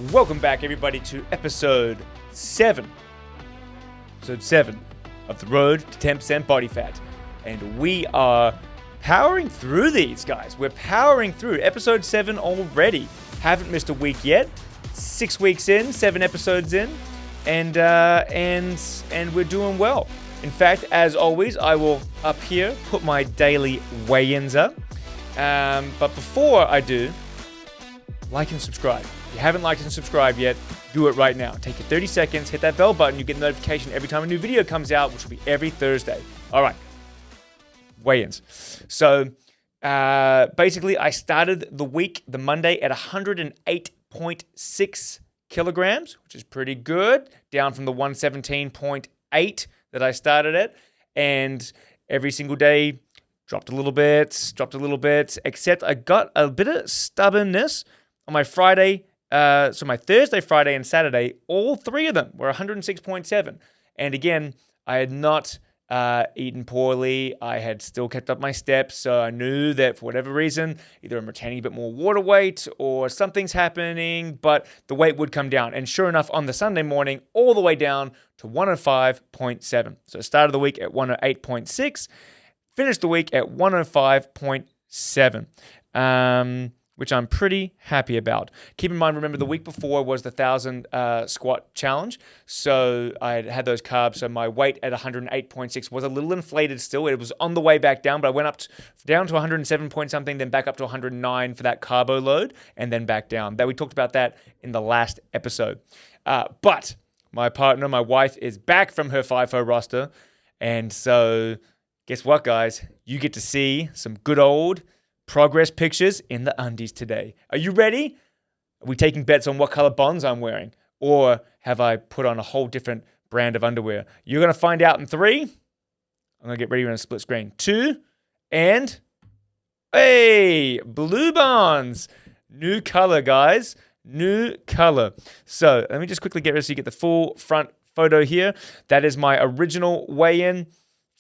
Welcome back, everybody, to episode 7. Episode 7 of the Road to 10% Body Fat. And we are powering through these, guys. We're powering through episode 7 already. Haven't missed a week yet. 6 weeks in, 7 episodes in, and we're doing well. In fact, as always, I will up here put my daily weigh-ins up. But before I do, like and subscribe. If you haven't liked and subscribed yet, do it right now. Take your 30 seconds, hit that bell button, you get a notification every time a new video comes out, which will be every Thursday. All right, weigh-ins. So basically, I started the week, the Monday, at 108.6 kilograms, which is pretty good, down from the 117.8 that I started at. And every single day, dropped a little bit, except I got a bit of stubbornness on my Friday. So my Thursday, Friday, and Saturday, all three of them were 106.7. And again, I had not eaten poorly. I had still kept up my steps. So I knew that for whatever reason, either I'm retaining a bit more water weight or something's happening, but the weight would come down. And sure enough, on the Sunday morning, all the way down to 105.7. So I started the week at 108.6, finished the week at 105.7. Which I'm pretty happy about. Keep in mind, remember the week before was the 1,000 squat challenge. So I had those carbs. So my weight at 108.6 was a little inflated still. It was on the way back down, but I went up down to 107 point something, then back up to 109 for that carbo load, and then back down. We talked about that in the last episode. But my partner, my wife, is back from her FIFO roster. And so guess what, guys? You get to see some good old Progress pictures in the undies today. Are you ready? Are we taking bets on what color bonds I'm wearing? Or have I put on a whole different brand of underwear? You're going to find out in 3. I'm going to get ready on a split screen. 2, and hey, blue bonds. New color, guys. New color. So let me just quickly get rid so you get the full front photo here. That is my original weigh-in.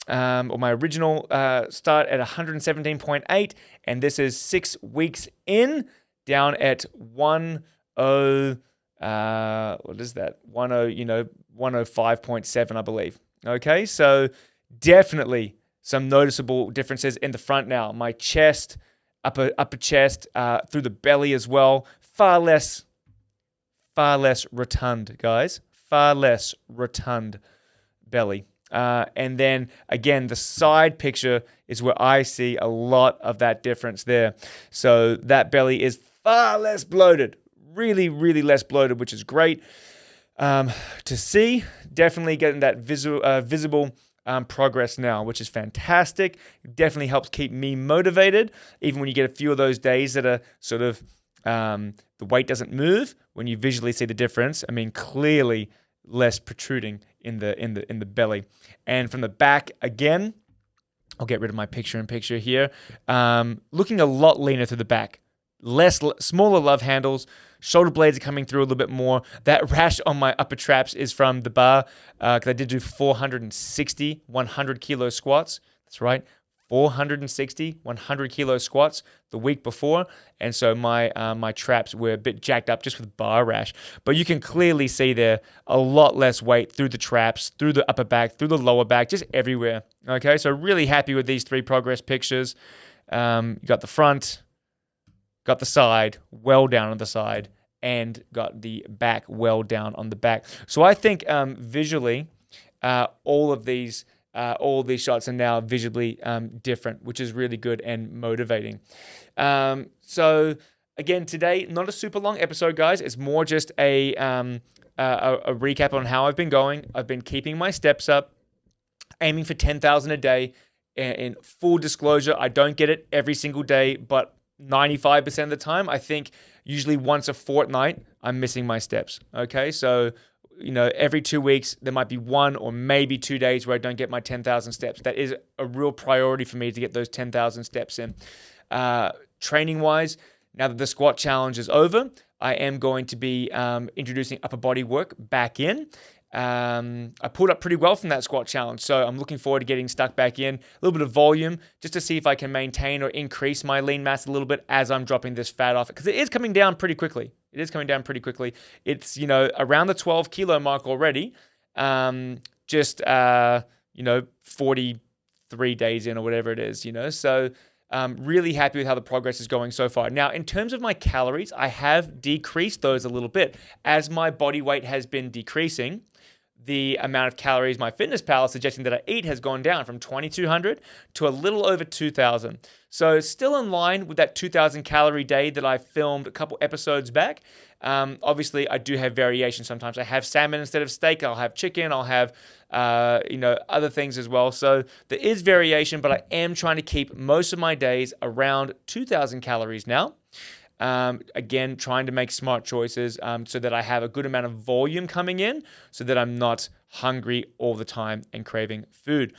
Or my original start at 117.8, and this is 6 weeks in, down at 10. What is that? 105.7, I believe. Okay, so definitely some noticeable differences in the front now. My chest, upper chest, through the belly as well. Far less rotund, guys. Far less rotund belly. And then, again, the side picture is where I see a lot of that difference there. So that belly is far less bloated, really, really less bloated, which is great to see. Definitely getting that visible progress now, which is fantastic. It definitely helps keep me motivated, even when you get a few of those days that are sort of the weight doesn't move. When you visually see the difference, I mean, clearly less protruding in the belly. And from the back, again, I'll get rid of my picture-in-picture here. Looking a lot leaner through the back. Smaller love handles. Shoulder blades are coming through a little bit more. That rash on my upper traps is from the bar, because I did do 460 100-kilo squats. That's right. 460 100-kilo squats the week before, and so my traps were a bit jacked up just with bar rash. But you can clearly see there a lot less weight through the traps, through the upper back, through the lower back, just everywhere. Okay, so really happy with these 3 progress pictures. You got the front, got the side, well down on the side, and got the back well down on the back. So I think visually, all of these shots are now visually different, which is really good and motivating. So again, today, not a super long episode, guys. It's more just a recap on how I've been going. I've been keeping my steps up, aiming for 10,000 a day. In full disclosure, I don't get it every single day, but 95% of the time, I think usually once a fortnight, I'm missing my steps. Okay, so every 2 weeks, there might be 1 or maybe 2 days where I don't get my 10,000 steps. That is a real priority for me to get those 10,000 steps in. Training-wise, now that the squat challenge is over, I am going to be introducing upper body work back in. I pulled up pretty well from that squat challenge, so I'm looking forward to getting stuck back in. A little bit of volume, just to see if I can maintain or increase my lean mass a little bit as I'm dropping this fat off, because it is coming down pretty quickly. It is coming down pretty quickly. It's, around the 12 kilo mark already. Just 43 days in or whatever it is, So really happy with how the progress is going so far. Now, in terms of my calories, I have decreased those a little bit. As my body weight has been decreasing, the amount of calories my fitness pal is suggesting that I eat has gone down from 2,200 to a little over 2,000. So still in line with that 2,000 calorie day that I filmed a couple episodes back. Obviously, I do have variation. Sometimes I have salmon instead of steak. I'll have chicken. I'll have, other things as well. So there is variation, but I am trying to keep most of my days around 2,000 calories now. Again, trying to make smart choices so that I have a good amount of volume coming in so that I'm not hungry all the time and craving food.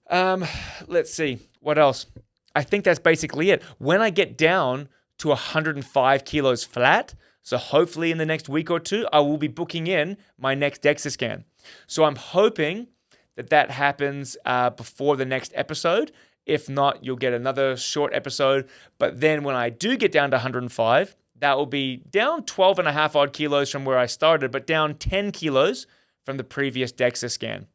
Let's see. What else? I think that's basically it. When I get down to 105 kilos flat, so hopefully in the next week or two, I will be booking in my next DEXA scan. So I'm hoping that happens before the next episode. If not, you'll get another short episode. But then when I do get down to 105, that will be down 12 and a half odd kilos from where I started, but down 10 kilos from the previous DEXA scan.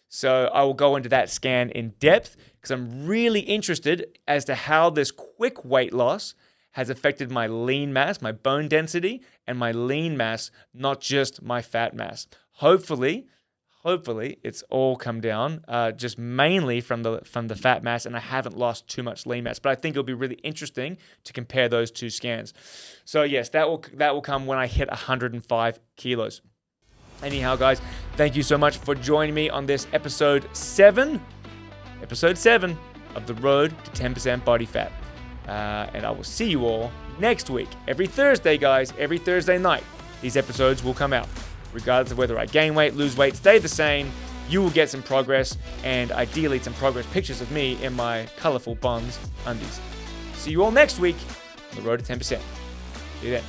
So I will go into that scan in depth because I'm really interested as to how this quick weight loss has affected my lean mass, my bone density, and my lean mass, not just my fat mass. Hopefully it's all come down just mainly from the fat mass, and I haven't lost too much lean mass. But I think it'll be really interesting to compare those two scans. So yes, that will come when I hit 105 kilos. Anyhow, guys, thank you so much for joining me on this episode 7 of The Road to 10% Body Fat. And I will see you all next week. Every Thursday, guys, every Thursday night, these episodes will come out. Regardless of whether I gain weight, lose weight, stay the same, you will get some progress, and ideally some progress pictures of me in my colorful Bonds undies. See you all next week on The Road to 10%. See you then.